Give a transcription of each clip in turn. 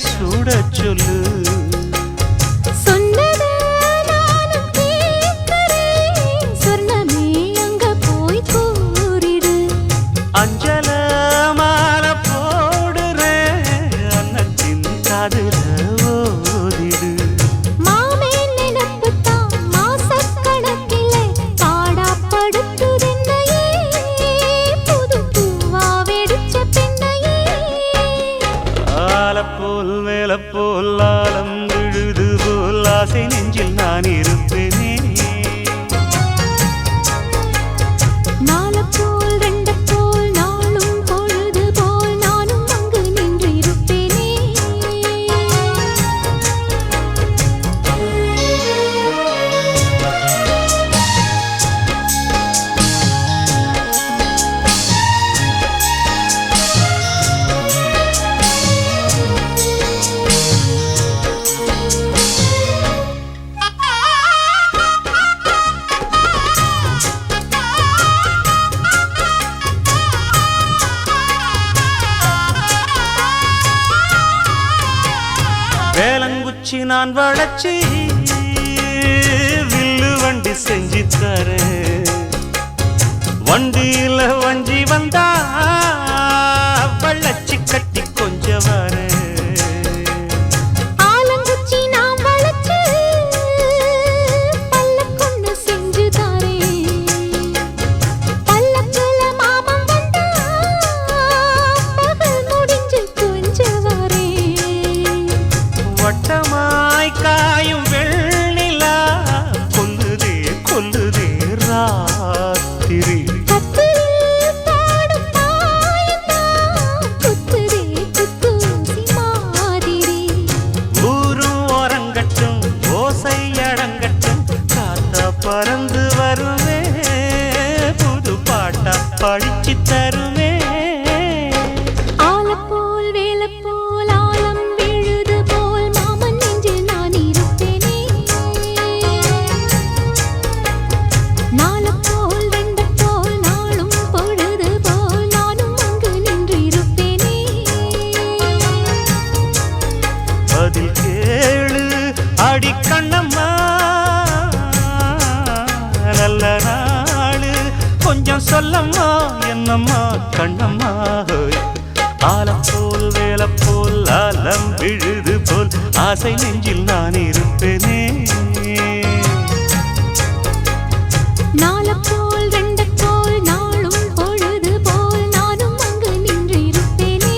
சூட சொல்லு. சொன்னத நானும் கேட்கிறேன், சொர்ணமே அங்க போய் கூறிடு. அஞ்சல மாலை போடுறேன், அன்னத்தின் காதுல ஓதிடு. மாமே நினைப்புத்தான் மாசக்கணக்கிலே பாடாப்படுத்துதென்னையே, புது பூவா வெடிச்ச பெண்ணையே. ஆலப்போல் மேலப்போல் ஆலம் விழுது போல் ஆசை நெஞ்சில் நான் இருப்பேனே. நாலப்போல் ரெண்டப்போல் நாளும் பொழுது போல் நானும் அங்கு நின்று இருப்பேனே. வேலங்குச்சி நான் வளச்சி வில்லு வண்டி செஞ்சு தரேன். வண்டியில வஞ்சி வந்தா வள்ளச்சி கட்டி கொஞ்ச வரேன். ஆலங்குச்சி நான் வளைச்சு பல்லக்கொன்னு செஞ்சு தாரேன். பல்லக்குல மாமன் வந்தா பகல் முடிஞ்சு கொஞ்ச வரேன். வட்டமாய் காயும் வெள்ளிலா கொல்லுதே கொல்லுதே ராத்திரி. கட்டிலில் பாடும் தாயந்தான் குத்துதே குத்தூசி மாதிரி. ஊரும் ஓரங்கட்டும் ஓசை அடங்கட்டும், காத்தா பறந்து வருவே புது பாட்டா படிச்சு தருவே. ஆலப்போல் வேலப்போல் ஆலம் விழுது போல் மாமன் நெஞ்சில் நான் இருப்பேனே. நாலப்போல் ரெண்டப்போல் நாளும் பொழுது போல் நானும் அங்கு நின்று இருப்பேனே. பதில் கேளு அடி கண்ணம்மா, நல்ல நாளு கொஞ்சம் சொல்லம்மா என்னம்மா கண்ணம்மா. ஆலப்போல் வேலப்போல் ஆலம் விழுது போல் ஆசை நெஞ்சில் நான் இருப்பேனே. நாலப்போல் ரெண்டப்போல் நாளும் பொழுது போல் நானும் அங்கு நின்று இருப்பேனே.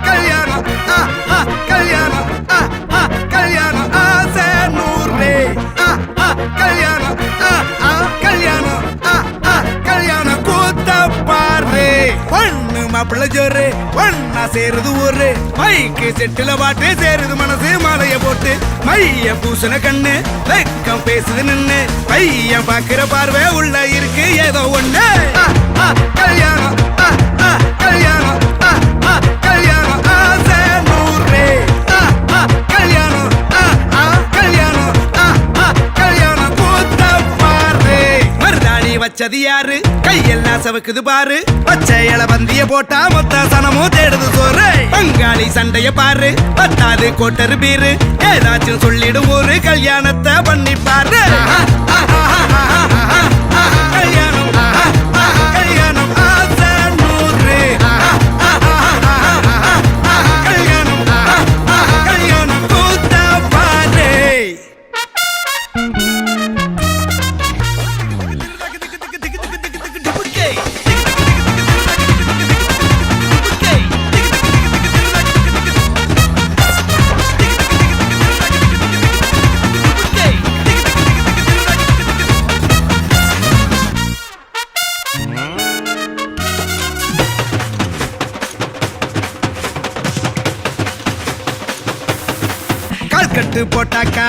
கல்யாணம் கல்யாணம் கல்யாணம் ஆசை நூறு. கல்யாணம் கல்யாணம் கல்யாணம் கூத்த பாரு. பொண்ணு மாப்பிள்ள ஜோரு ஒன்னா சேருது ஊரு. மைக்கு செட்டுல பாட்டு சேருது மனசு மாலைய போட்டு. மைய பூசண கண்ணு வெக்கம் பேசுது நின்னு. பையன் பாக்குற பார்வை உள்ள இருக்கு ஏதோ ஒண்ணு. கல்யாணம் கல்யாணம் கல்யாணம் ஆசை நூறு. கல்யாணம் கல்யாணம் கல்யாணம் கூத்த பாரு. மருதாணி வச்சது யாரு, கையெல்லாம் சவுக்குது பாரு. பச்சை இல பந்திய போட்டா மொத்த சனமும் தேடுது சோறு. பங்காளி சண்டைய பாரு, பத்தாது கோட்டரு பீரு. ஏதாச்சும் சொல்லிடும் ஒரு கல்யாணத்தை பண்ணி பாரு. கல்யாணம் கல்யாணம் ஆசை நூறு. கல்யாணம் கல்யாணம் கூத்த பாரு. கட்டு போட்டாக்கா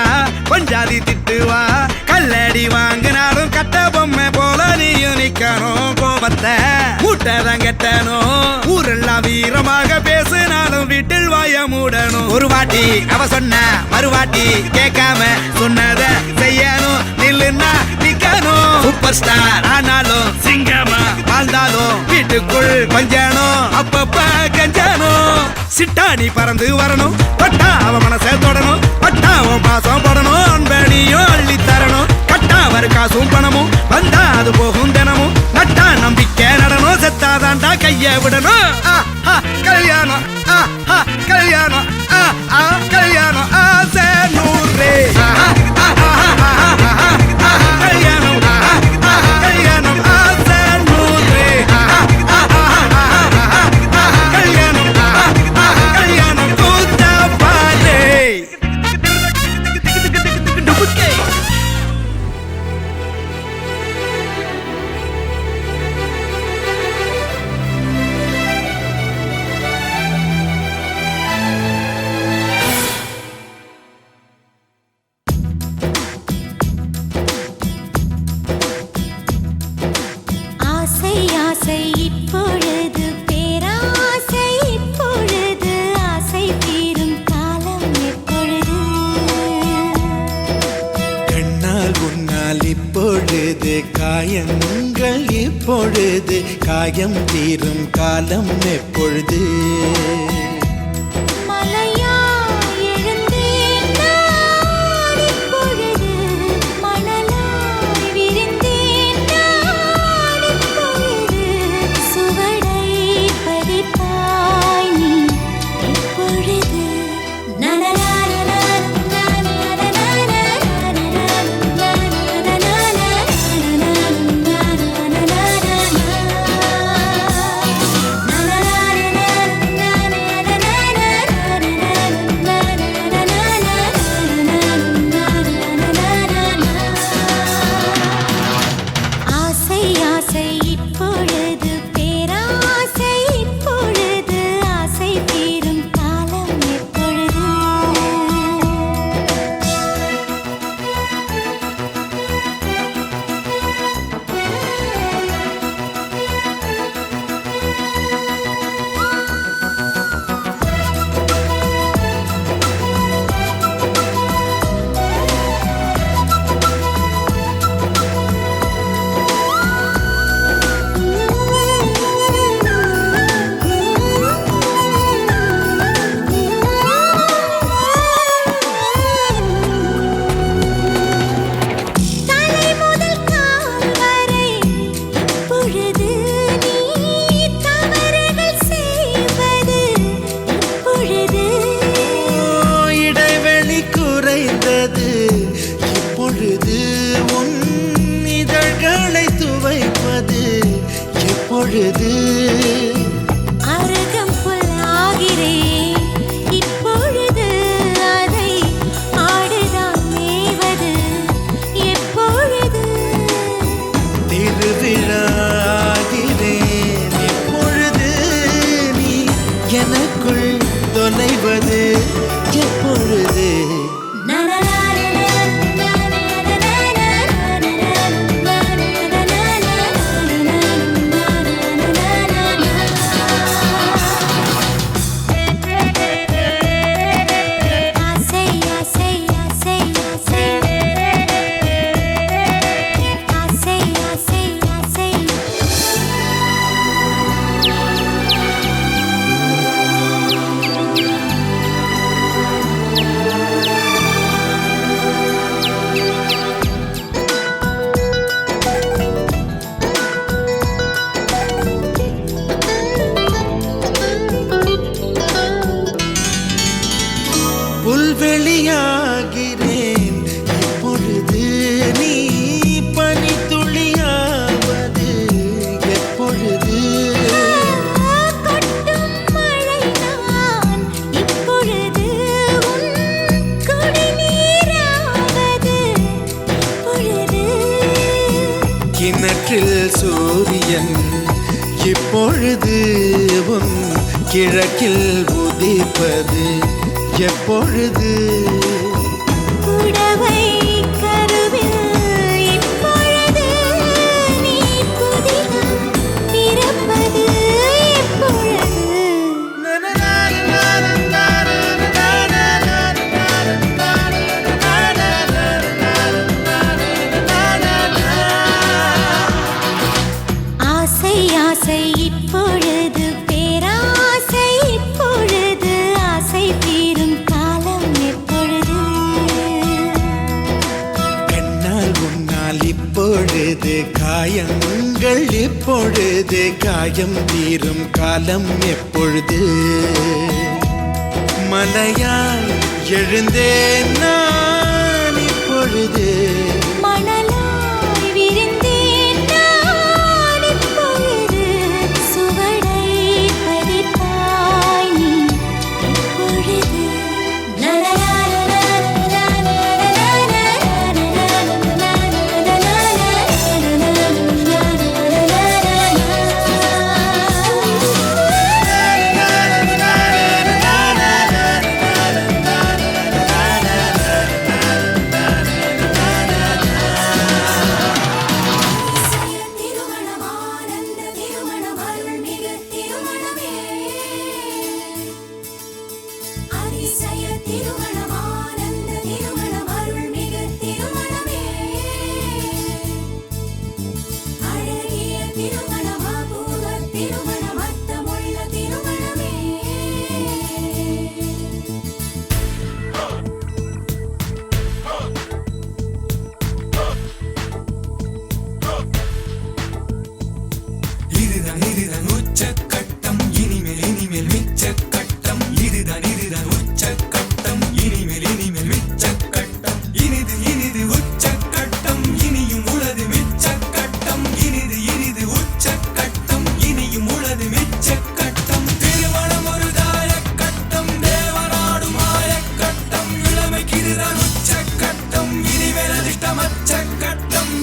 கொஞ்சாதி திட்டுவா. கல்லடி வாங்கினாலும் கட்ட பொம்மை போல நீயும் நிக்கணும். கோபத்தை மூட்டை தான் கெட்டணும். ஊரெல்லாம் வீரமாக பேசினாலும் வந்தாலும் வீட்டில் வாய மூடணும். ஒரு வாட்டி அவ சொன்ன மறுவாட்டி கேட்காம சொன்னத செய்யணும். நில்லுன்னா நிக்கணும். சூப்பர் ஸ்டார் ஆனாலும் சிங்கமா வாழ்ந்தாலும் வீட்டுக்குள் கொஞ்சணும். அப்பப்ப கஞ்சணும். சிட்டாணி பறந்து வரணும். பட்டா அவ மனசை தொடணும். பட்டாவும் பாசம் படணும். அன்பனியும் அள்ளி தரணும். கட்டா வரு காசும் பணமும் வந்தா அது போகும் தினமும். நட்டா நம்பிக்கை நடணும். செத்தாதாண்டா கைய விடணும். கல்யாணம் கல்யாணம் கல்யாணம் ஆசை நூறு. கல்யாணம் கல்யாணம் ஆசை நூறு. கல்யாணம் கல்யாணம் கூத்தா பாரு. ஆசை ஆசை இப்பொழுது பேராசை இப்பொழுது ஆசை தீரும் காலம் எப்பொழுது கண்ணால் உன்னால் இப்பொழுது காயங்கள் இப்பொழுது காயம் தீரும் காலம் எப்பொழுது மலையா எழுந்தேன் நான் இப்பொழுது மணலாய் விரிந்தேன் நான் இப்பொழுது சுவடை பதிப்பாய் நீ இப்பொழுது ஆசை ஆசை இப்பொழுது பேராசை இப்பொழுது ஆசை தீரும் காலம் எப்பொழுது தலை முதல் கால் வரை இப்பொழுது நீ தவறுகள் செய்வது இப்பொழுது இடைவெளி குறைந்தது இப்பொழுது. உன் இதழ்களை துவைப்பது எப்பொழுது. அருகம் புல்லாகிறேன் இப்பொழுது அதை ஆடுதான் மேவது எப்பொழுது திருவிழாகிறேன் இப்பொழுது. நீ எனக்குள் தொலைவது எப்பொழுது. ஆசை ஆசை ஆசை ஆசை ஆசை ஆசை ஆசை புல்வெளியாகிறேன் இப்பொழுது. நீ பனித்துளியாவது எப்பொழுது. கொட்டும் மழை நான் இப்பொழுது உன் குடிநீராவது இப்பொழுது கிணற்றில் சூரியன் இப்பொழுது. உன் கிழக்கில் உதிப்பது எப்பொழுது. புடவை கருவில் இப்பொழுது நீ புதிதாய் பிறப்பது எப்பொழுது காயங்கள் எப்பொழுது காயம் தீரும் காலம் எப்பொழுது மலையாய் எழுந்தேன் நான் இப்பொழுது மணலாய் விரிந்தேன் நான் இப்பொழுது சுவடை பதித்தாய் நீ இப்பொழுது இதுதான் உச்சக்கட்டம் இனிமேல் மிச்சக்கட்டம் இதுதான் உச்சக்கட்டம் இனிமேல் மிச்சக்கட்டம் இனிது உச்சக்கட்டம் இனியும் உளது மிச்சக்கட்டம் இனிது உச்சக்கட்டம் இனியும் உளது மிச்சக்கட்டம் திருமணம் ஒரு தாயக்கட்டம் தேவனாடும் மாயக்கட்டம் இளமைக்கு இதுதான் உச்சக்கட்டம் இனிமேல் அதிர்ஷ்டமச்சக்கட்டம்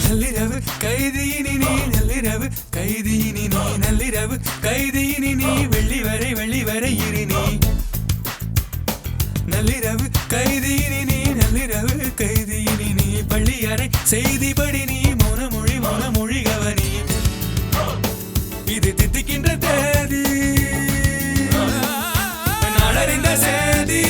நள்ளிரவு கைதியினி நீ நள்ளிரவு கைதியினி நீ நள்ளிரவு கைதியினி நீ வெள்ளி வரை இரு நீ நள்ளிரவு கைதியினி நீ நள்ளிரவு கைதியினி நீ பள்ளி அறை செய்திப்படி நீ மௌனமொழி கவனி இது தித்திக்கின்ற தேதி நாளறிந்த சேதி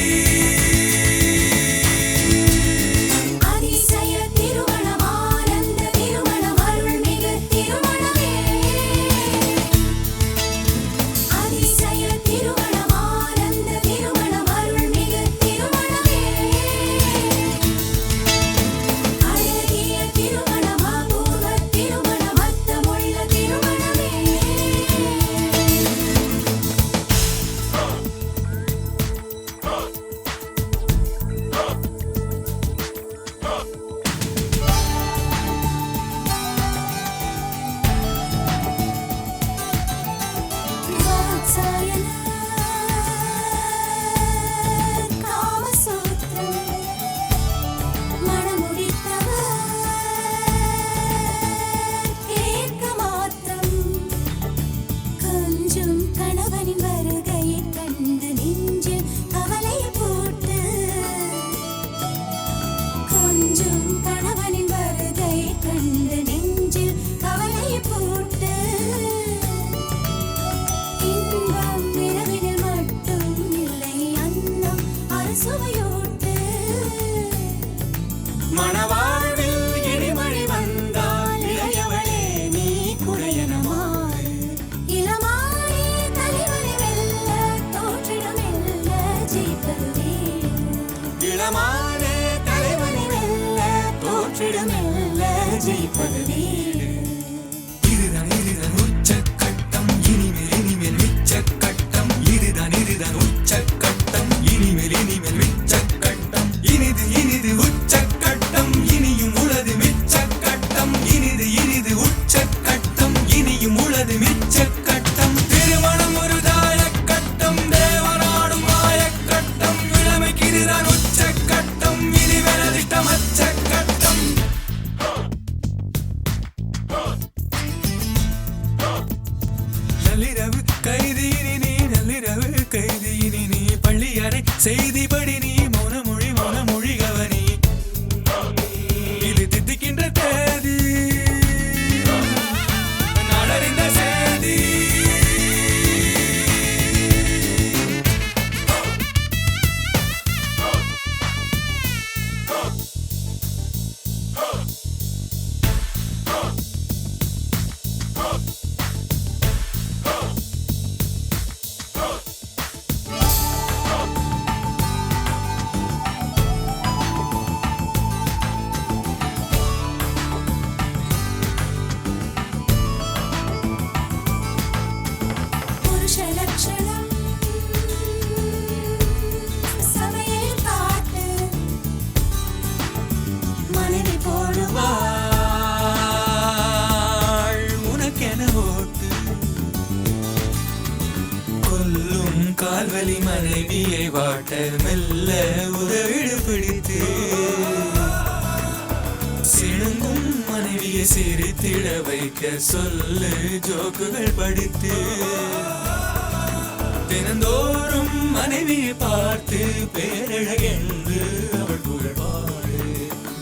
மணவாழ்வில் இடிமழை வந்தால் இளையவளே நீ குடையனமாறு இளமானே தலைவனை வெல்ல தோற்றிடமெல்ல ஜெயிப்பது வீடு இளமானே தலைவனை வெல்ல தோற்றிடமெல்ல ஜெயிப்பது வீடு இதுதான் உச்சக்கட்டம் இனிமேல் மிச்சக்கட்டம் இதுதான் உச்சக்கட்டம் இனிமேல் மிச்சக்கட்டம் இனிது உச்சக்கட்டம் இனியும் உளது மிச்சக்கட்டம் இனிது உச்சக்கட்டம் இனியும் உளது மிச்சக்கட்டம் திருமணம் ஒரு தாயக்கட்டம் தேவனாடும் மாயக்கட்டம் இளமைக்கு இதுதான் உச்சக்கட்டம் இனிமேல் அதிர்ஷ்டமச்சக்கட்டம் நள்ளிரவு கைதியினி நீ பள்ளி அறை செய்திப்படி நீ மௌனமொழி கவனி இது தித்திக்கின்ற தேதி நாளறிந்த சேதி காதலி மனைவியை வாட்ட மெல்ல உதவிடு பிடித்து சிணுங்கும் மனைவியை சிரித்திட வைக்க சொல்லு ஜோக்குகள் படித்து தினந்தோறும் மனைவியை பார்த்து பேரழகென்று அவள் புகழ் பாடு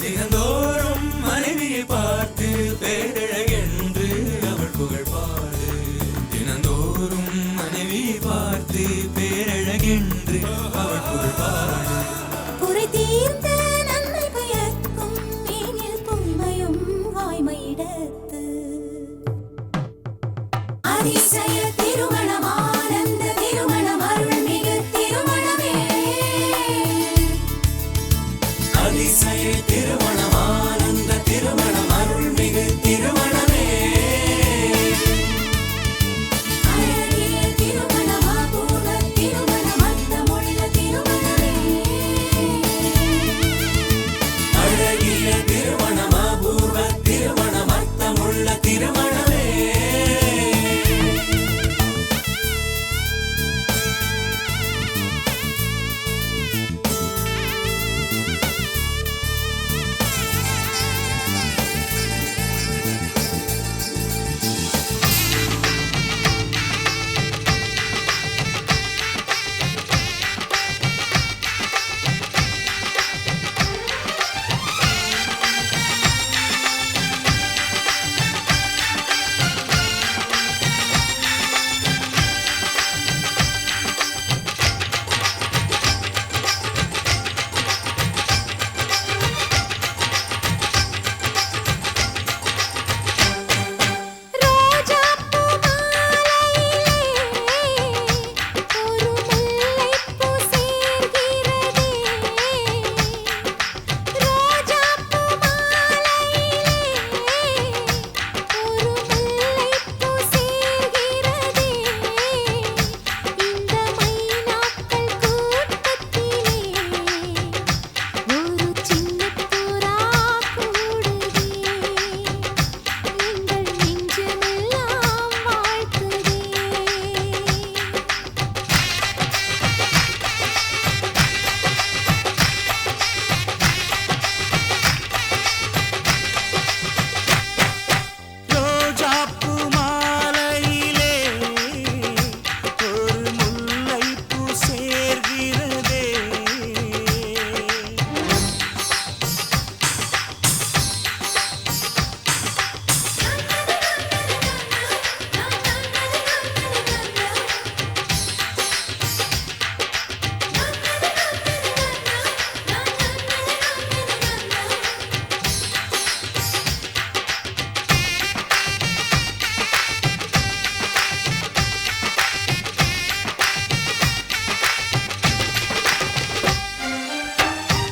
தினந்தோறும் மனைவியை பார்த்து பேரழகென்று அவள் புகழ் பாடு தினந்தோறும் மனைவியை பார்த்து பேரழகென்று அவள் புகழ் பாடு குறை தீர்ந்த நன்மை பயக்கும் மேனில் தூய்மையும் வாய்மையிடத்து அதிசய திருமணம் ஆனந்த திருமணம் அருள்மிகு திருமணமே அதிசய திருமணம் ஆனந்த திருமணம் அருள்மிகு திருமணமே அழகிய திருமணம் அபூர்வ திருமணம் அர்த்தமுள்ள திருமணமே அழகிய திருமணம் அபூர்வ திருமணம் அர்த்தமுள்ள திருமணமே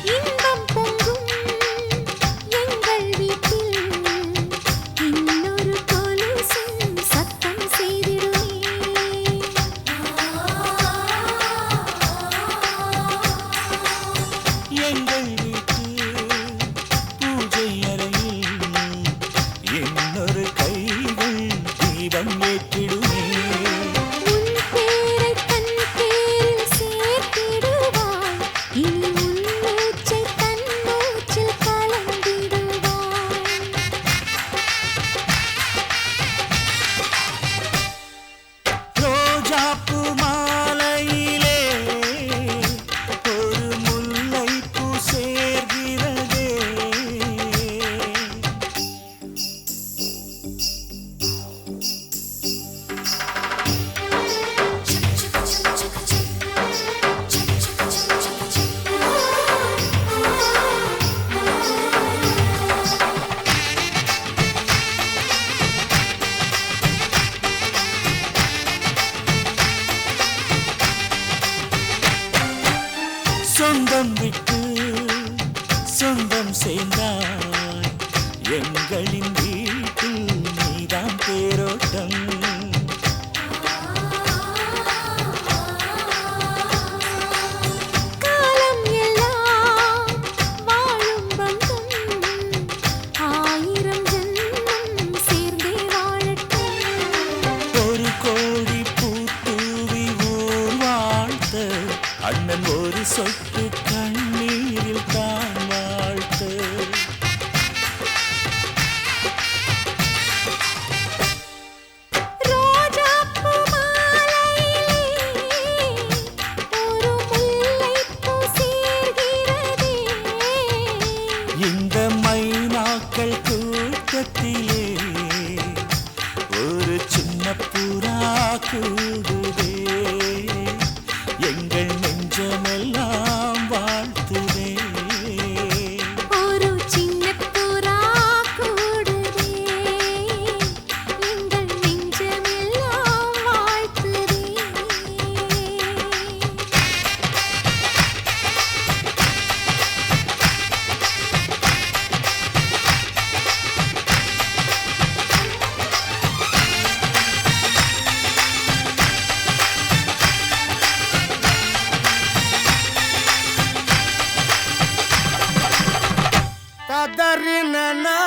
இன்பம் பொங்கும் எங்கள் வீட்டில் இன்னொரு கொலுசும் சத்தம் செய்திடுமே எங்கள் வீட்டு பூஜை அறையில் இன்னொரு கைகள் தீபம் ஏற்றிடுமே உன் பேரை தன் பேரில் சேர்த்திடுவாய் இனி உன் மூச்சை தன் மூச்சில் கலந்திடுவாய் ரோஜாப்பூ மாலையிலே ஒரு முல்லைப்பூ சேர்கிறதே சொந்தம் விட்டு சொந்தம் சேர்ந்தாய் எங்களின் வீட்டில் நீதான் தேரோட்டம் காலம் எல்லாம் வாழும் பந்தம் ஆயிரம் ஜென்மம் சேர்ந்தே வாழட்டும் ஒரு கோடி பூத்தூவி ஊர் வாழ்த்த அண்ணன் ஒரு சொட்டு கண்ணீரில் தான் வாழ்த்து. ரோஜாப்பூ மாலையிலே ஒரு முல்லைப்பூ சேர்கிறதே. இந்த மைனாக்கள் கூட்டத்திலே ஒரு சின்ன புறா கூடுதே. எங்கள் நெஞ்சமெல்லாம் வாழ்த்துதே. ஒரு சின்ன புறா கூடுதே. எங்கள் நெஞ்சமெல்லாம் வாழ்த்துதே. ததறினனா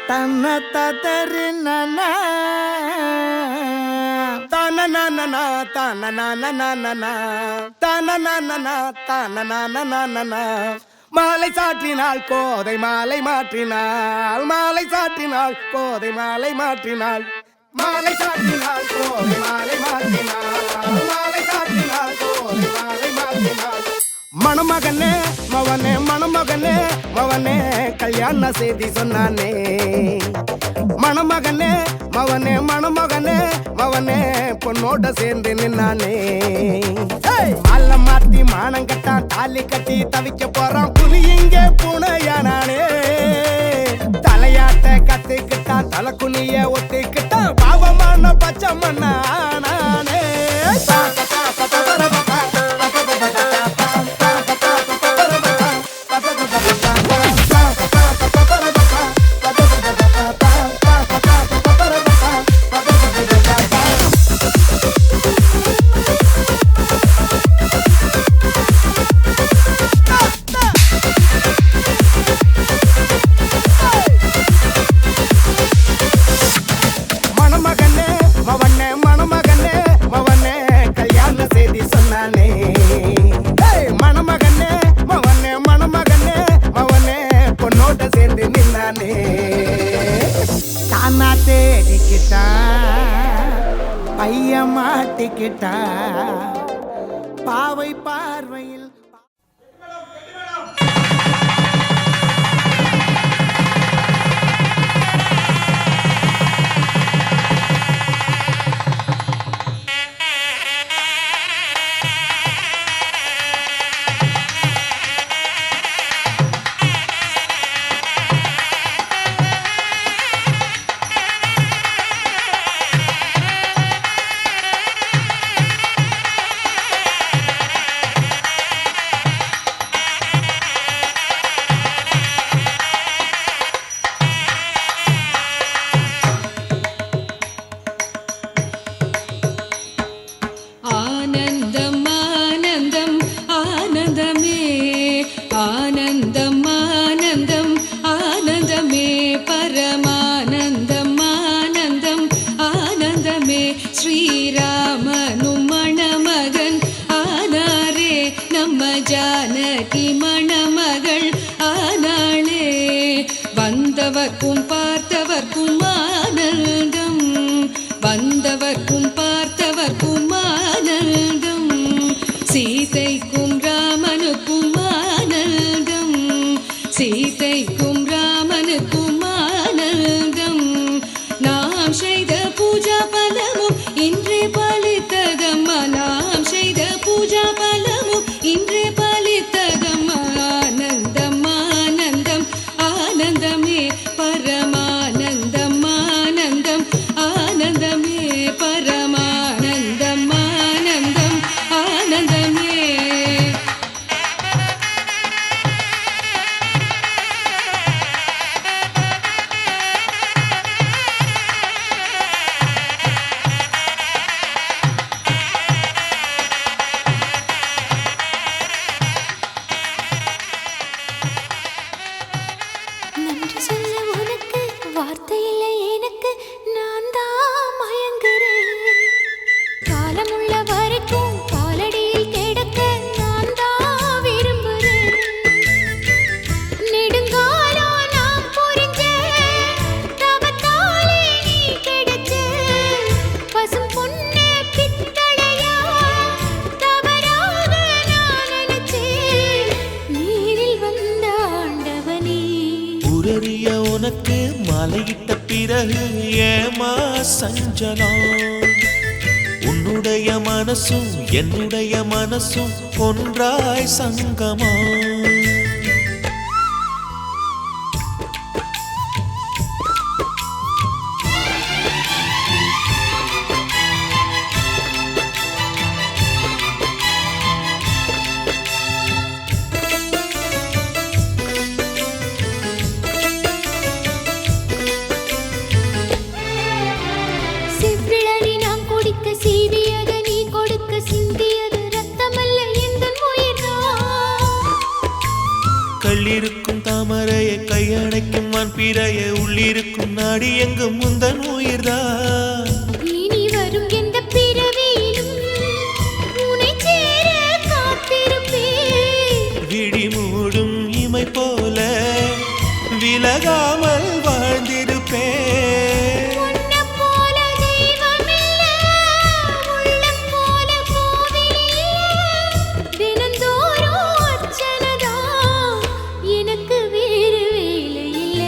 தன்ன ததறினனா தனனனனா தனனனனனா தனனனனா தனனனனனா. மாலை சாற்றினாள் கோதை மாலை மாற்றினாள். மாலை சாற்றினாள் கோதை மாலை மாற்றினாள். மாலை சாற்றினாள் கோதை மாலை மாற்றினாள். மாலை சாற்றினாள் கோதை மாலை மாற்றினாள். மணமகனே மவனே மணமகனே மவனே கல்யாண செய்தி சொன்னானே. மணமகனே மவனே மணமகனே மவனே பொண்ணோட சேர்ந்து நின்னானே. மாலை மாத்தி மானம் கட்டா தாலி கட்டி தவிக்க போறான் புலி இங்கே பூனையானானே. தலையாட்ட கத்துக்கிட்டா தலை குனிய ஒத்திக்கிட்டா பாவமான பச்சை மண்ணானே. மணமகனே மவனே மணமகனே மவனே கல்யாண செய்தி சொன்னானே. மணமகனே மவனே மணமகனே மவனே பொண்ணோட சேர்ந்து நின்னானே. தானா தேடிக்கிட்டா பைய மாட்டிக்கிட்டா பாவை பார்வையில். ஆனந்தம் ஆனந்தம் ஆனந்தமே ஆனந்தம் ஆனந்தம் ஆனந்தமே பரமானந்தம் ஆனந்தம் ஆனந்தமே. ஸ்ரீராமனும் மணமகன் ஆனாரே நம்ம ஜானகி மணமகள் ஆனாளே. வந்தவர்க்கும் பார்த்தவர்க்கும் ஆனந்தம் வந்தவர்க்கும் பார்த்தவர்க்கும் ஆனந்தம். சீதைக்கும் ராமனுக்கும் ஆனந்தம் சீதைக்கும் ராமனுக்கும் ஆனந்தம். நாம் செய்த பூஜா பலமும் இன்றே பலித்ததம்மா. நாம் செய்த பூஜா பலமும் இன்றே பலித்ததம்மா. ஆனந்தம் ஆனந்தம் ஆனந்தமே பரமானந்தம் எனக்கு மாலையிட்ட பிறகு ஏமா சஞ்சலம் உன்னுடைய மனசும் என்னுடைய மனசும் ஒன்றாய் சங்கமா செவ்விழலி நான் குடிக்க சீவியது நீ கொடுக்க சிந்தியது ரத்தமல்ல எந்தன் உயிர்தான். கள்ளிருக்கும் தாமரையை கையணைக்கும் வான்பிறையை உள்ளிருக்கும் நாடி எங்கும் முந்தன் உயிர்தான் இனி வரும் எந்த பிறவியிலும் உன்னைச் சேர காத்திருப்பேன். விழி மூடும் இமை போல விலகாமல் வாழ்ந்திருப்பேன் உன்னைப் போல தெய்வமில்ல, உள்ளம் போல கோவிலில்ல. தினந்தோறும் அர்ச்சனைதான், எனக்கு வேறு வேலை இல்ல.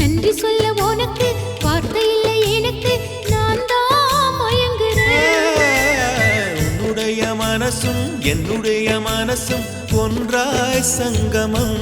நன்றி சொல்ல உனக்கு வார்த்தை இல்லை எனக்கு, நான் தான் மயங்குறேன். உன்னுடைய மனசும் என்னுடைய மனசும் ஒன்றாய் சங்கமம்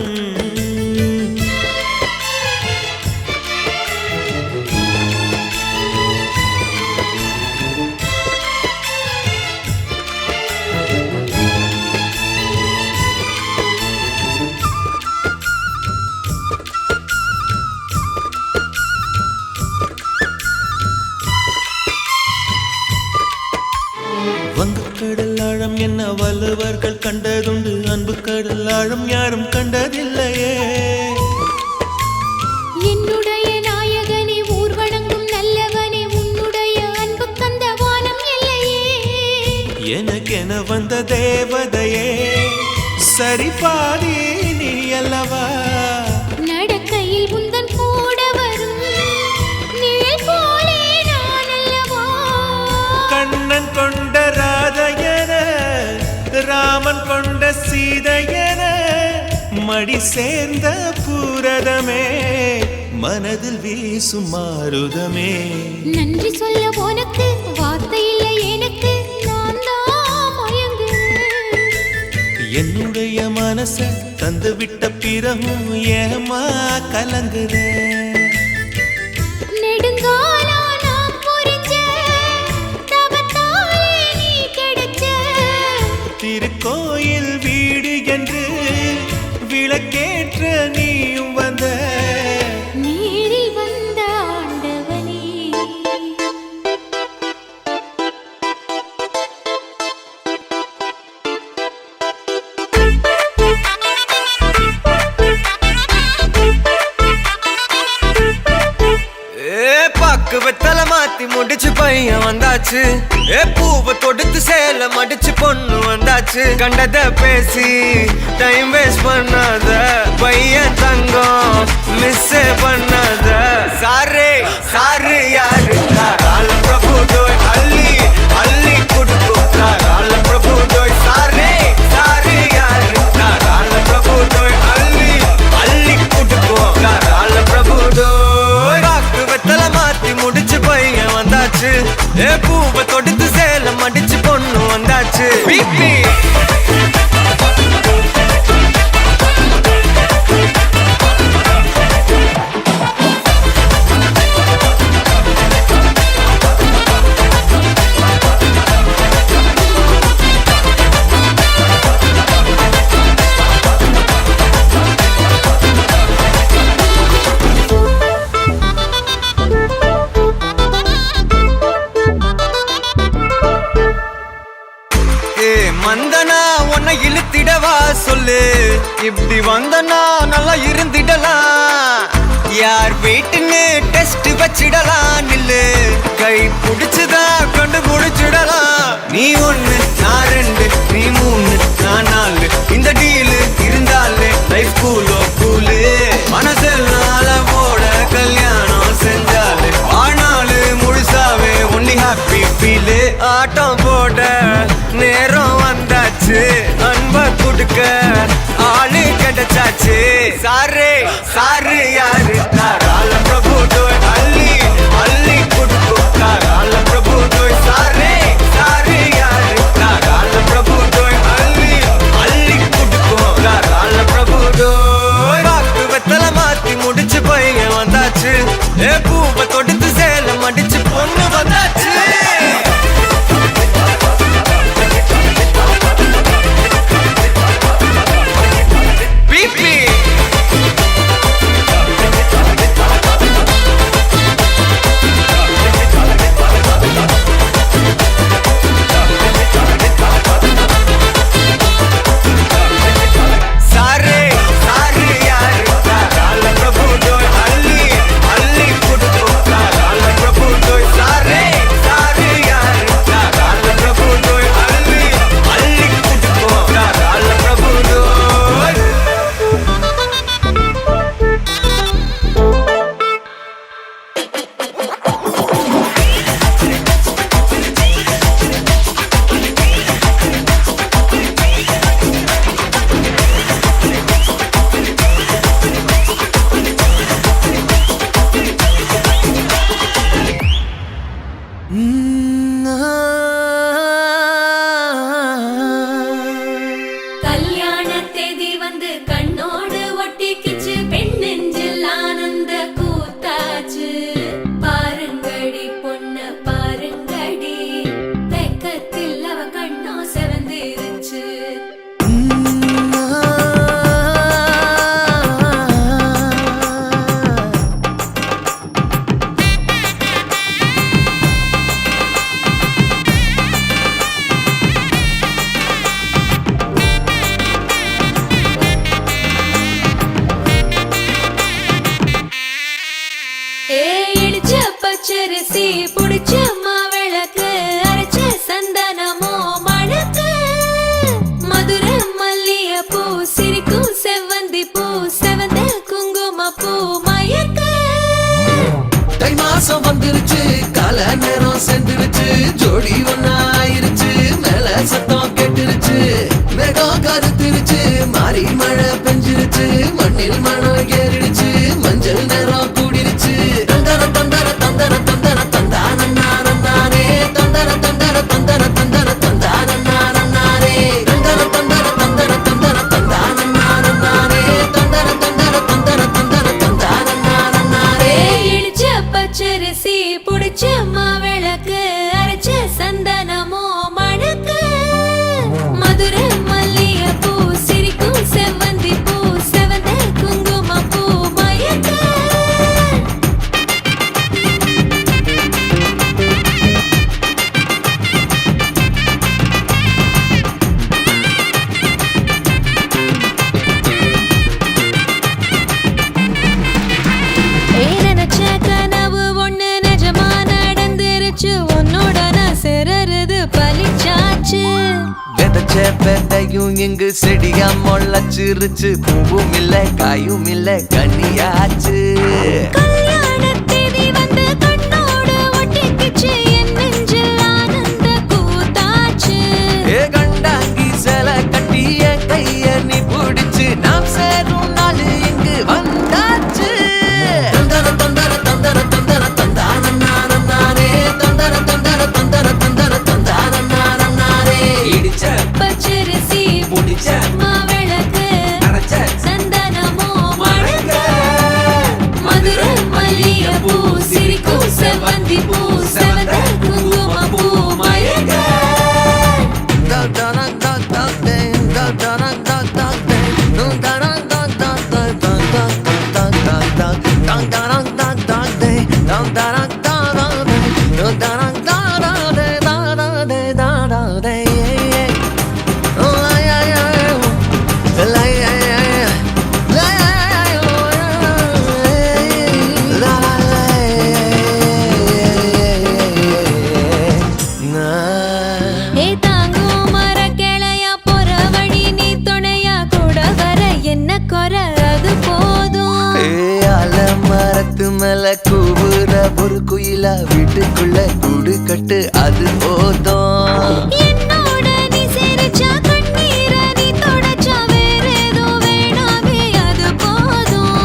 வங்கக்கடல் ஆழம் என்ன வள்ளுவர்கள் கண்டதுண்டு அன்பு கடல் ஆழம் யாரும் கண்டதில்லையே என்னுடைய நாயகனே ஊர் வணங்கும் நல்லவனே, உன்னுடைய அன்பு கந்த வானம் எல்லையே. எனக்கென வந்த தேவதையே சரி பாதி நீ அல்லவா நடக்கையில் உந்தன் கூட வரும் நிழல் போலே நான் அல்லவா. கண்ணன் கொண்ட ராதையன ராமன் கொண்ட சீதையன மடி சேர்ந்த பூரதமே மனதில் வீசும் மாருதமே நன்றி சொல்ல உனக்கு வார்த்தை இல்லை எனக்கு, நான் தான் மயங்குறேன். என்னுடைய மனச தந்து விட்ட பிறகும் ஏமா கலங்குற நெடுங்காலா நான் புரிஞ்ச தவத்தாலே நீ கிடைச்ச. திருக்கோயில் வீடு என்று விளக்கேற்ற நீயும் வந்த நீரில் வந்த ஆண்டவனே. பாக்கு வெத்தல மாத்தி முடிச்சு பையன் வந்தாச்சு பூவை தொடுத்து சேல மடிச்சு பொண்ணு வந்தாச்சு கண்டத பேசி டைம் வேஸ்ட் பண்ணாத பையன் தங்கம் மிஸ் பண்ணாத சாரே சாரு யாரு கால பிரபு தோய் அள்ளி அள்ளி குடுக்கும் கால பிரபு தோய் சாரே சாரு யாரு கால பிரபு தோய் அள்ளி அள்ளி குடுக்கும் கால பிரபு தோய் பாக்கு வெத்தல மாத்தி முடிச்சு பையன் வந்தாச்சு பூவை தொடுத்து சேல மடிச்சு பொண்ணு வந்தாச்சு பிபி மந்தனா உன்னை இழுத்திடவா சொல்லு இப்படி வந்தனா நல்லா இருந்திடலாம் யார் வீட்டுன்னு டெஸ்ட் வச்சிடலாம் நில்லு கை புடிச்சுதா கொண்டு முடிச்சிடலாம் நீ ஒண்ணு நான் ரெண்டு நீ மூணு நான் நாலு இந்த டீலு இருந்தாலே லைஃப் கூலோ கூலு மனசெல்லாம் போட கல்யாணம் செஞ்சாலே ஆனாலு முழுசாவே ஒன்லி ஹாப்பி ஃபீலு ஆட்டம் போட நேரம் வந்தாச்சு அன்ப கொடுக்க ஆளு கிடைச்சாச்சு சாரு சாரு யாரு ஏ பூவை தொடுத்து சேல மடிச்சு பொண்ணு வந்தாச்சு பிபி கல்யாண தேதி வந்து கண்ணோடு ஒட்டிக்கிச்சு பெண் நெஞ்சில் ஆனந்த கூத்தாச்சு பாருங்கடி பொண்ணு பாருங்கடி வெக்கத்தில் அவ கண்ணோ செவந்திருச்சு இடிச்ச பச்சரிசி புடிச்ச மாவிளக்கு அரைச்ச சந்தனமோ மணக்கு மதுர மல்லிய பூ சிரிக்கும் செவ்வந்தி பூ செவந்த குங்கும பூ மயக்க தை மாசம் வந்துருச்சு கால நேரம் சென்றுருச்சு ஜோடி ஒன்னாயிருச்சு மேல சத்தம் கேட்டுருச்சு மேகம் கருத்துருச்சு மாறி மழை பெஞ்சிருச்சு மண்ணில் மணம் ஏறிடுச்சு மஞ்சள் நேரம் கூடிருச்சு தந்தர தந்தர தந்தர தந்தர தந்தானே தந்தர தந்தர தந்தர தந்தர தந்தானே தந்தர தந்தர தந்தர தந்தர தந்தானே தந்தர தந்தர தந்தர தந்தர தந்தானே இடிச்ச பச்சரிசி புடிச்ச மாவிளக்கு அரைச்ச சந்தனமோ மணக்கு மதுர மல்லிய பூ சிரிக்கும் செவ்வந்தி பூ செவந்த குங்கும பூ மயக்க நினைச்ச கனவு ஒண்ணு நிஜமா நடந்துருச்சு உன்னோட நான் சிறருது பலிச்சாச்சு விதைச்ச விதையும் இங்கு செடியா முளைச்சிருச்சு பூவும் இல்ல காயும் இல்ல கனியாச்சு கல்யாண தேதி வந்து கண்ணோடு ஒட்டிக்கிச்சு என் நெஞ்சில் ஆனந்த கூத்தாச்சு ஏ கண்டாங்கி சில கட்டிய கைய நீ பிடிச்சு நாம் சேரும் நாள் இங்கு வந்தாச்சு தந்தர தந்தர தந்தர தந்தர தந்தானே தந்தர தந்தர தந்தர தந்தர தந்தானே இடிச்ச பச்சரிசி முடிச்ச மாவிளக்கு அரைச்ச சந்தனமோ மணக்க மதுர மல்லிய பூ சிரிக்கும் செவ்வந்தி பூ செவந்த குங்கும பூ மயக்க ஏ தாங்கும் மர கிளையா போற வழி நீ துணையா கூட வர என்ன குறை அது போதும் மரத்து மேல கூவுற ஒரு குயிலா வீட்டுக்குள்ள கூடு கட்டு அது போதும் என்னோட நீ சிரிச்சா கண்ணீர நீ தொடச்சா வேற ஏதோ வேணாமே அது போதும்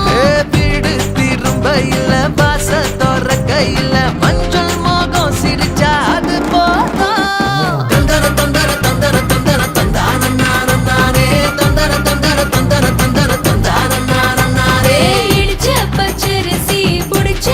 வீடு திரும்ப இல்ல பாச தோற கையில மஞ்சள் மோகம் சிரிச்சா அது போதும் தந்தர தந்தர தந்தர தந்தர தந்தானே தந்தர தந்தர தந்தர தந்தர தந்தானே இடிச்ச பச்சரிசி புடிச்ச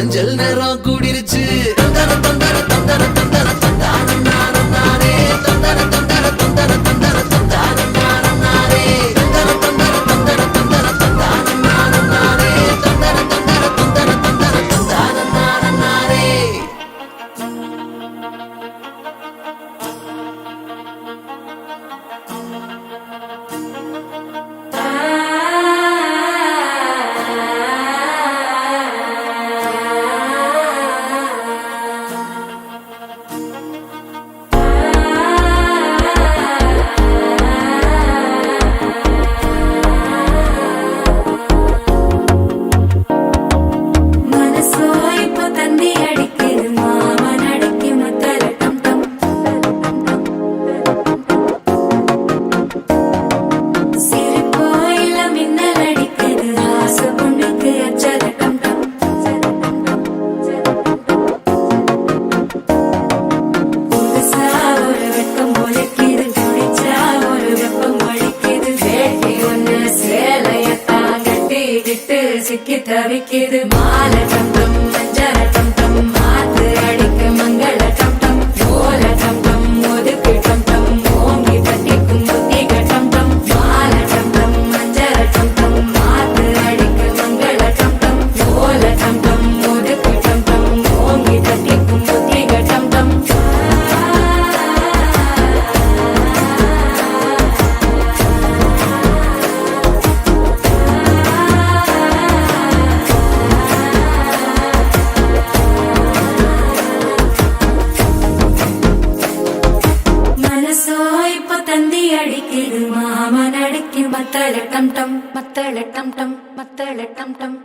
மஞ்சள் நேரம் கூடிருச்சு தந்தர தந்தர தந்தர தந்தர தந்தானே தந்தர தந்தர தந்தர தந்தர தந்தானே தந்தர தந்தர தந்தர தந்தர தந்தானே தந்தர தந்தர தந்தர தந்தர தந்தானே சிக்கி தவிக்குது மால டம் டம் மஞ்சள டம் டம் மாத்து அடிக்க மங்கள டம் டம் ஓல டம் டம் ஒதுக்கு டம் டம் ஓங்கி தட்டிக்கும் புத்திக டம் டம் மால டம் டம் மஞ்சள டம் டம் மாத்து அடிக்க மங்கள டம் டம் ஓல டம் டம் ஒதுக்கு டம் டம் ஓங்கி தட்டிக்கும் புத்திக டம் டம் அடிக்குது மாமன் அடிக்கு மத்தள டம் டம் மத்தள டம் டம் மத்தள டம் டம்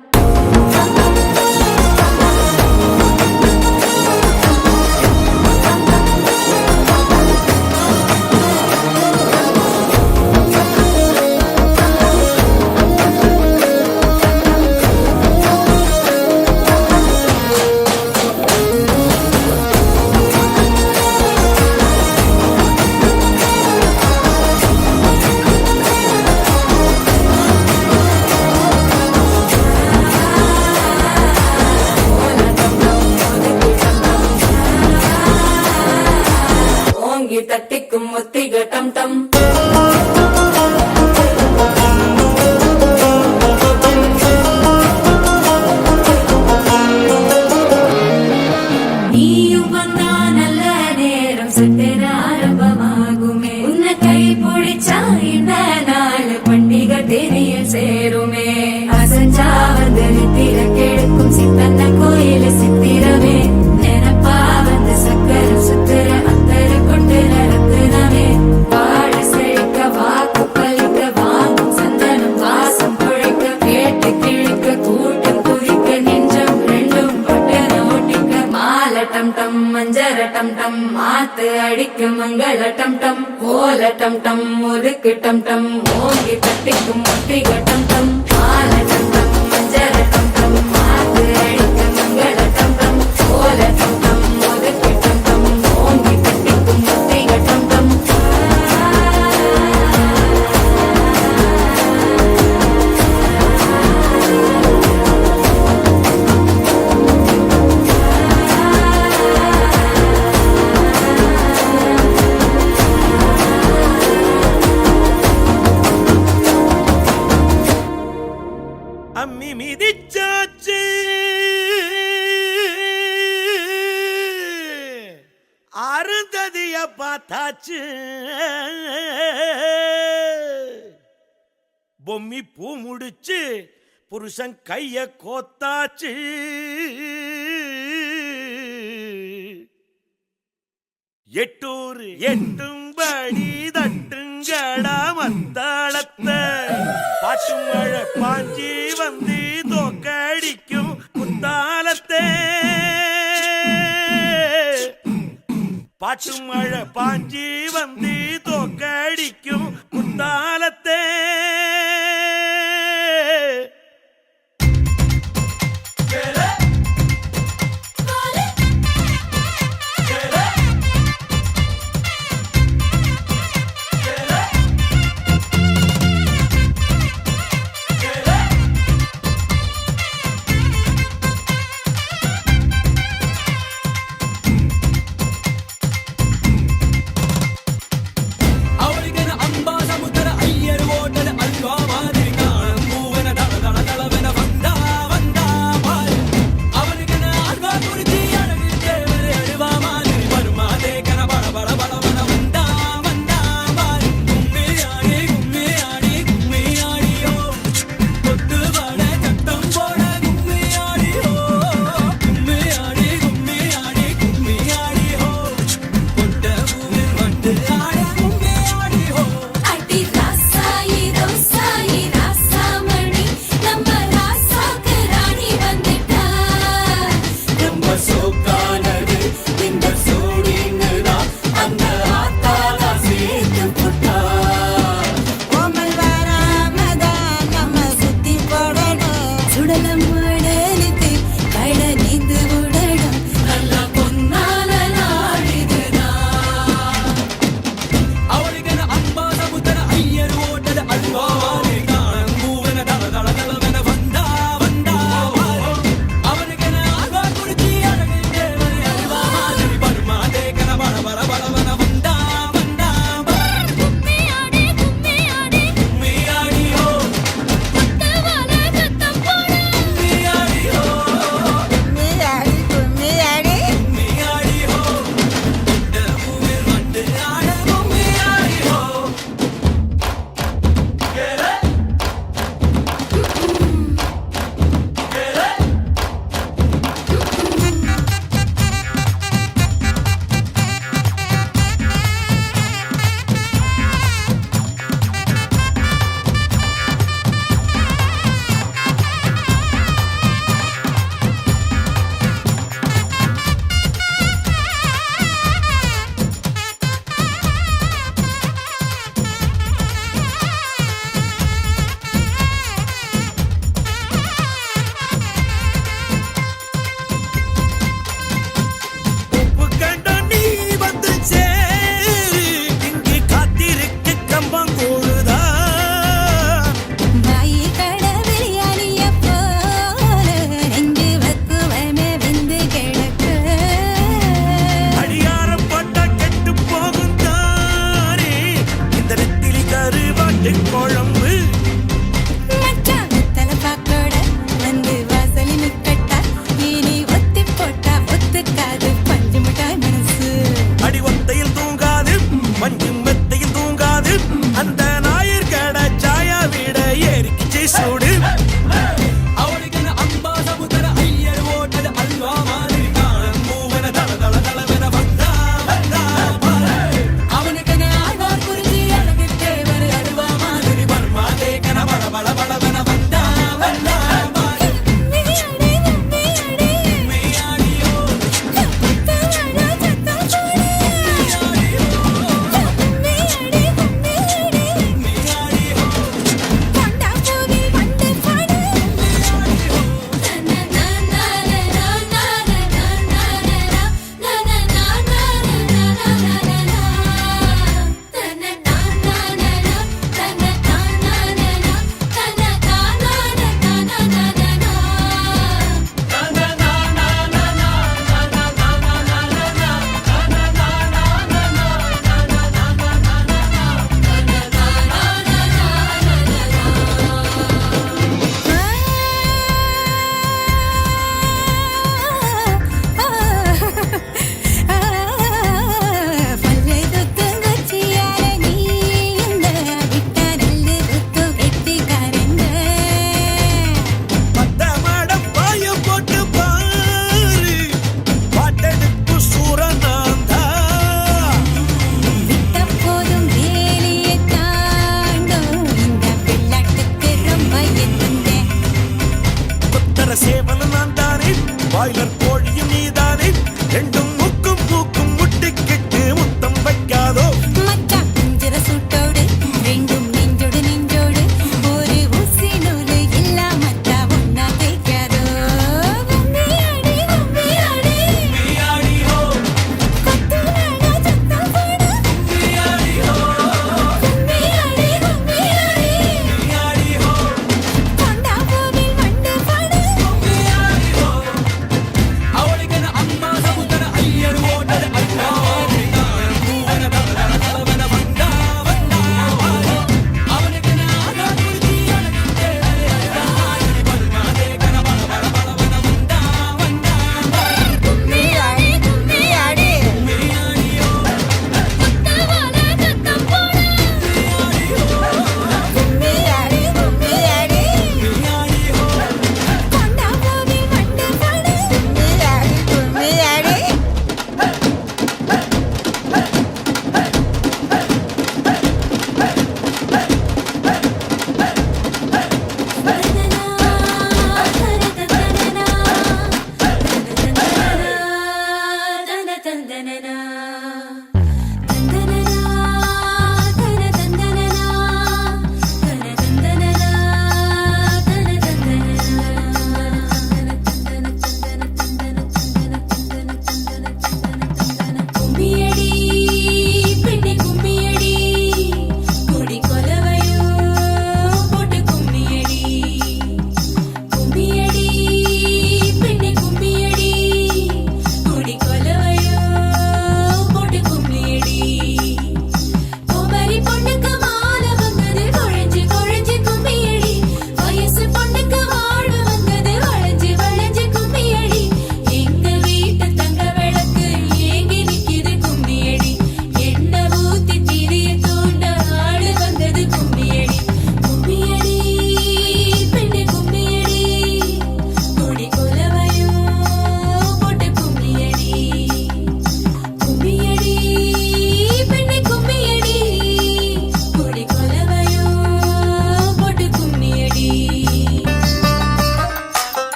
தட்டிக்கும் முத்திக டம் டம் நீயும் வந்தா நல்ல நேரம் சட்டென ஆரம்பமாகுமே உன்னை கை பிடிச்சா இந்த நாள் பண்டிகை தெரிய சேருமே அசஞ்சா வந்து நித்திர கெடுக்கும் சித்தன்ன கோயில சித்திரமே நினைப்பா வந்து சக்கர சுத்திர அத்தரு கொண்டு நடத்துனவே வாழ செழிக்க வாக்கு பலிக்க வாங்கும் சந்தனம் வாசம் பொழைக்க கேட்டு கிழிக்க கூட்டம் குதிக்க நெஞ்சம் ரெண்டும் பட்டன ஒட்டிக்க மால டம் டம் மஞ்சர டம் டம் மாத்து அடிக்க மங்கள டம் டம் ஓல டம் டம் ஒதுக்கு டம் டம் ஓங்கி தட்டிக்கும் முத்திக டம் டம் மால டம் டம் மஞ்சர டம் டம் மாத்து அடிக்க மங்கள டம் டம் ஓல டம் டம் ஒதுக்கு டம் டம் ஓங்கி தட்டிக்கும் முத்திக டம் டம் அம்மி மிதிச்சாச்சு அருந்ததிய பார்த்தாச்சு பொம்மி பூ முடிச்சு புருஷன் கைய கோத்தாச்சு எட்டூர் எட்டும்படி தட்டுங்கடா மத்தாளத்தை பாட்டு மழை பாஞ்சி வந்து தோக்கடிக்கும் குத்தாலத்தே பாட்டு மழை பாஞ்சி வந்து தோக்கடிக்கும் குத்தாலத்தே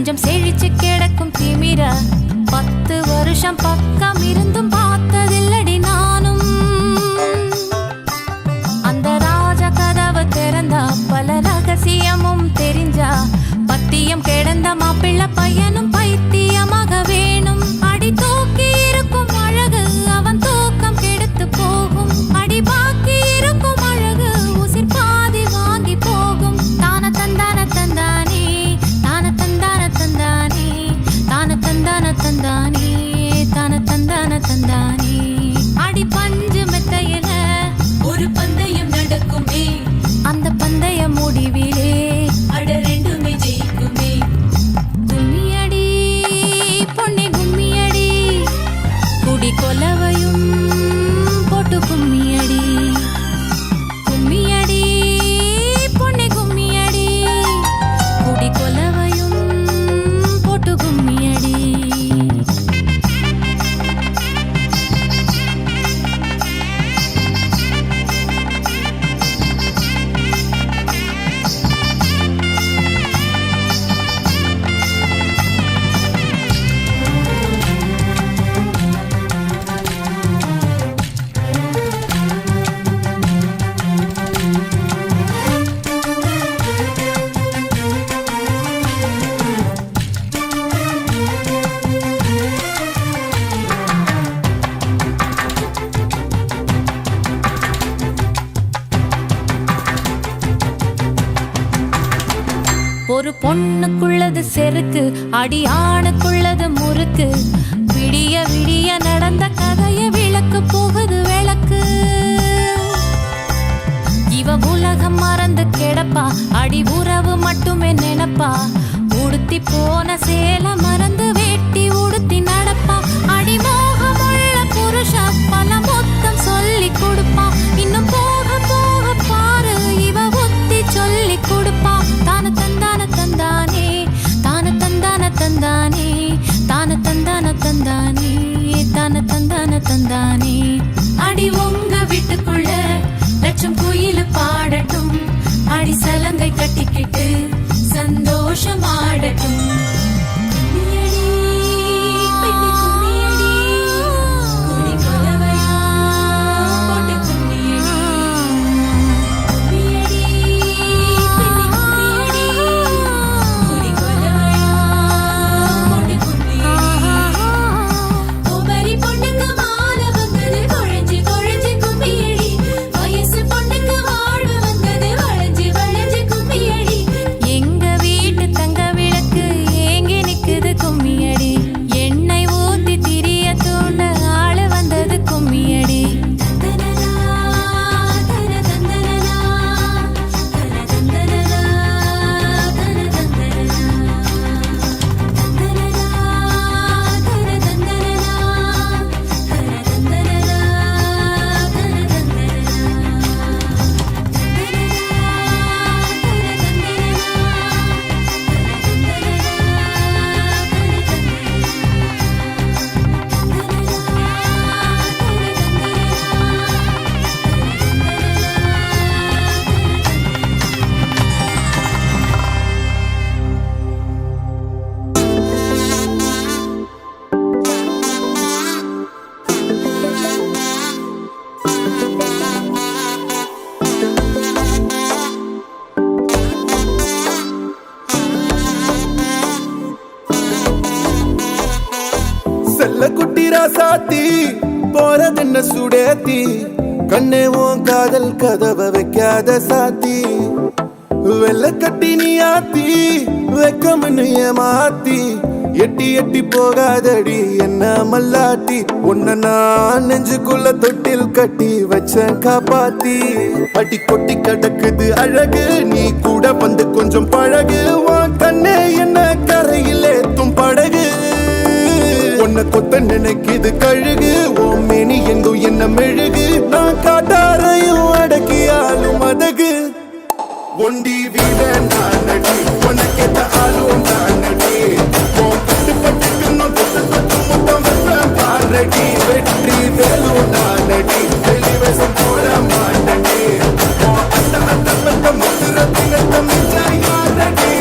கொஞ்சம் செழிச்சு கிடக்கும் திமிர 10 வருஷம் பக்கம் இருந்தும் பார்த்ததில்லடி நானும். அந்த ராஜ கதவு திறந்தா பல ரகசியமும் தெரிஞ்சா பத்தியம் கிடந்த மாப்பிள்ள பையனும் பைத்தியமாக வேணும். அடி தூக்கி இருக்கும் அழகு அவன் தூக்கம் கெடுத்து போகும். அடி பாக்கி இருக்கும் அழகு உசிர் பாதி வாங்கி போகும். தான தந்தான தந்தானே தான தந்தான தந்தானே தான தந்தான தந்தானே தான தந்தான தந்தானே. அடி பஞ்சு மெத்தையில ஒரு பந்தயம் நடக்குமே. அந்த பந்தய முடிவிலே அட ரெண்டுமே ஜெயிக்குமே. கும்மியடி பொன்னே கும்மியடி குடி கொலவையும் போட்டு கும்மியடி. கும்மியடி பொன்னே கும்மியடி குடி கொலவையும் போட்டு கும்மியடி. ஒரு பொண்ணுக்குள்ளது செருக்கு அடி ஆணுக்குள்ளது முறுக்கு. விடிய விடிய நடந்த கதைய விளக்கு போகுது விளக்கு. இவ உலகம் மறந்து கிடப்பா அடி உறவு மட்டுமே நினைப்பா. உடுத்தி போன சேல மறந்து வேட்டி உடுத்தி நடப்பா. அடி மோகமுள்ள புருஷா பல மொத்தம் சொல்லி கொடுப்பா. இன்னும் போக போக பாரு இவ ஒத்தி சொல்லி கொடுப்பா. தான தந்தான தந்தானே தான தந்தான தந்தானே தான தந்தான தந்தானே தான தந்தான தந்தானே. அடி உங்க வீட்டுக்குள்ள லட்சம் குயில் பாடட்டும். அடி சலங்கை கட்டிக்கிட்டு சந்தோஷம் ஆடட்டும். கும்மியடி, பெண்ணே கும்மியடி, குடி கொலவையா போட்டு கும்மியடி. கும்மியடி, பெண்ணே கும்மியடி, குடி கொலவையா போட்டு கும்மியடி. குமரி பொண்ணுக்கு மாலை வந்தது குழஞ்சி குழஞ்சி கும்மியடி. வயசு பொண்ணுக்கு வாழ்வு வந்தது வளைஞ்சி வளைஞ்சி கும்மியடி. எங்க வீட்டு தங்க விளக்கு ஏங்கி நிக்குது கும்மியடி. எண்ணெய் ஊத்தி திரிய தூண்ட ஆளு வந்தது கும்மியடி. தந்தனனா, தன தந்தனனா, தன தந்தனனா, தன தந்தனனா. தந்தனனா, தன தந்தனனா, தன தந்தனனா, தன தந்தனனா. செல்ல குட்டி ராசாத்தி போறதென்ன சுடேத்தி. கண்ணே உன் காதல் கதவை வைக்காத சாத்தி. வெள்ள கட்டி நீ ஆத்தி வெக்கம்னு ஏமாத்தி. எட்டி எட்டி போகாதடி என்ன மல்லாட்டி. உன்ன நான் நெஞ்சுக்குள்ள தொட்டில் கட்டி வச்சேன் காப்பாத்தி. அடி கொட்டி கிடக்குது அழகு நீ கூட வந்து கொஞ்சம் பழகு. உன் கண்ணே என்ன கரையில் ஏத்தும் படகு. உன்னை கொத்த நினைக்குது கழுகு. ஓ மேனி எங்கும் என்ன மெழுகு. நான் காட்டாரையும் அடக்கியாலும் அதகு. ஒண்டி வீட நானடி உனக்கேத்த ஆளும் நானடி. பட்டு பட்டுக்கு முத்தம் பாரடி. வெற்றி வேலும் நானடி வெளிவசம் போட மாட்டடி. அந்த அந்த முத்துரத்தினத்தை மிஞ்சாயாரடி.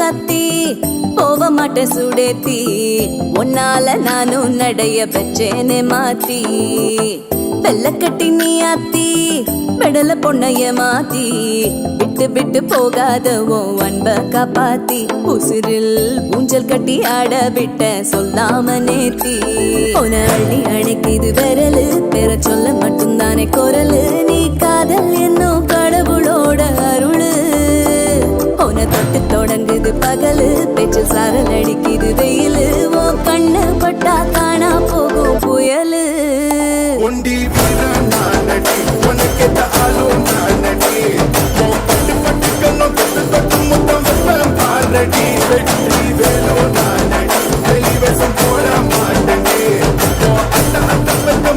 சாத்தி போக மாட்டேன் சுடேத்தி உன்னால நானும் நடைய பெற்றேனே மாத்தி வெள்ளக்கட்டி நீ ஆத்தி பெடல பொண்ணைய மாத்தி விட்டு விட்டு போகாத உன் அன்ப காப்பாத்தி உசிரில் ஊஞ்சல் கட்டி ஆட விட்ட சொல்லாம நேத்தி உன அள்ளி அணைக்குது விரலு பெற சொல்ல மட்டும்தானே குரலு நீ காதல் என்னும் கடவுளோட அருளு உன தொட்டு தொடங்குது பகலு பேச்சு சாரல் அடிக்குது வெயிலு உன் கண்ணு பட்டா காணா போகும் புயலு ஒண்டி நானடி உனக்கேத்த ஆளும் நானடி பட்டு பட்டு கண்ணம் தொட்டு தொட்டு முத்தம் வெப்பம் பாரடி வெற்றி வேலோ நானடி வெளிவேசம் போட மாட்டடி அட்ட அட்ட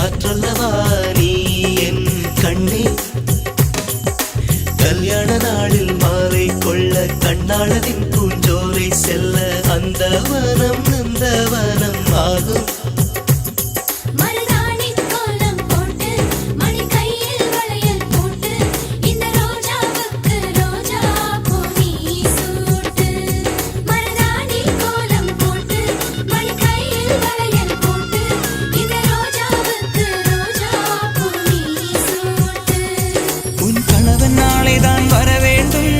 காற்றல்லவா நீ என் கண்ணே கல்யாண நாளில் மாலை கொள்ள கண்ணாளதின் பூஞ்சோலை செல்ல அந்த வனம் நந்தவனம் ஆகும் மருதாணி கோலம் போட்டு மணி கையில் வளையல் போட்டு இந்த ரோஜாவுக்கு ரோஜா பூ நீ சூட்டு மருதாணி கோலம் போட்டு மணி கையில் வளையல் போட்டு இந்த ரோஜாவுக்கு ரோஜா பூ நீ சூட்டு உன் கணவன் நாளைதான் வர வேண்டும்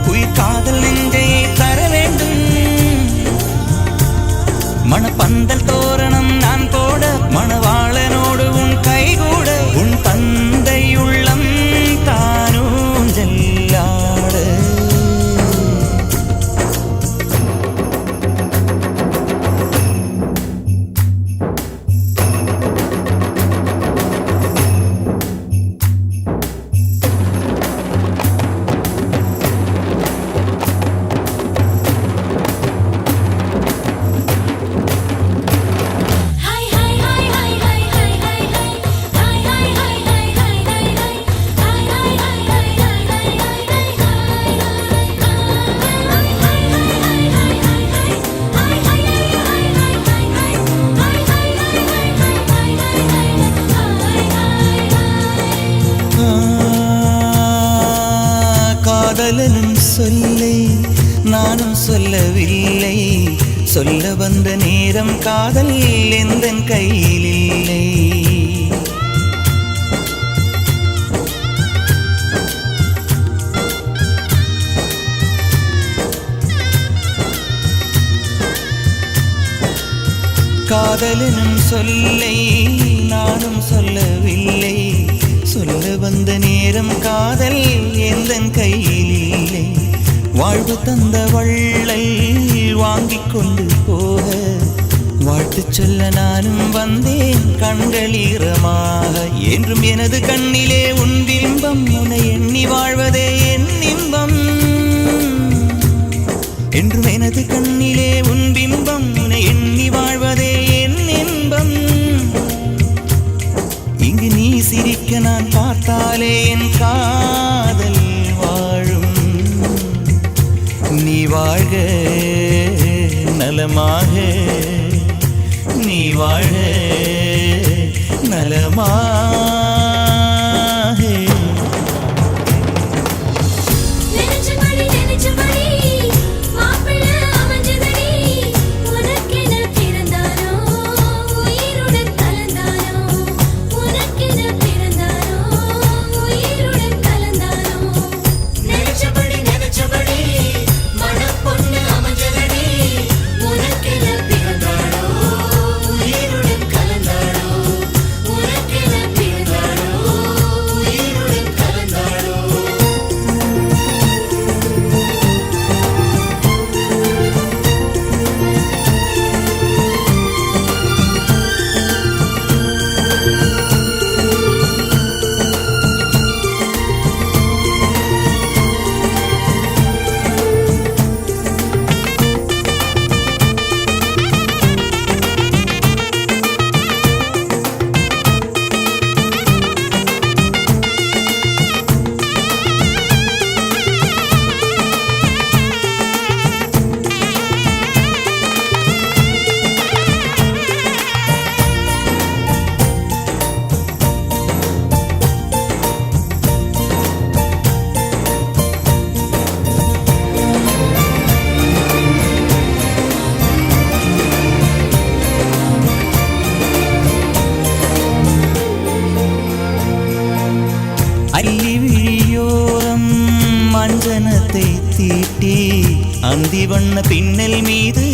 உயிர் காதல் நெஞ்சையை தர வேண்டும் மணப்பந்தல் தோரணம் நான் போட மணவாளனோடு உன் கைகூட உன் தந்தை உள்ளம் தானும் செல்லாட ஹை ஹை ஹை ஹை ஹை ஹை ஹை ஹை ஹை ஹை ஹை ஹை ஹை ஹை ஹை ஹை காதலனும் சொல்லை நானும் சொல்லவில்லை சொல்ல வந்த நேரம் காதல் எந்தன் கையில் இல்லை காதலனும் சொல்லை நானும் சொல்லவில்லை சொல்ல வந்த நேரம் காதல் எந்தன் கையில் இல்லை வாழ்வு தந்த வள்ளல் வாங்கிக் கொண்டு போக வாழ்த்து சொல்ல நானும் வந்தேன் கண்கள் ஈரமாக என்றும் எனது கண்ணிலே உன் பிம்பம் உன்னை எண்ணி வாழ்வதே என் இன்பம் என்றும் எனது கண்ணிலே உன் பிம்பம் உன்னை எண்ணி வாழ்வதே என் இன்பம் இங்கு நீ சிரிக்க நான் பார்த்தாலே என் காதல் வாழும் நீ வாழ்க நலமாக நீ வாழ்க நலமாக நெஞ்சபடி மாப்பிள்ளை அமைஞ்சதடி உனக்கென பிறந்தானோ உயிருடன் கலந்தானோ உனக்கென பிறந்தானோ உயிருடன் கலந்தானோ நெஞ்சபடி மணப்பொண்ணு அமைஞ்சதடி உனக்கென பிறந்தானோ உயிருடன் கலந்தானோ உனக்கென பிறந்தானோ உயிருடன் கலந்தானோ அள்ளி விழியோரம் மஞ்சனத்தை தீட்டி அந்தி வண்ண பின்னல் மீது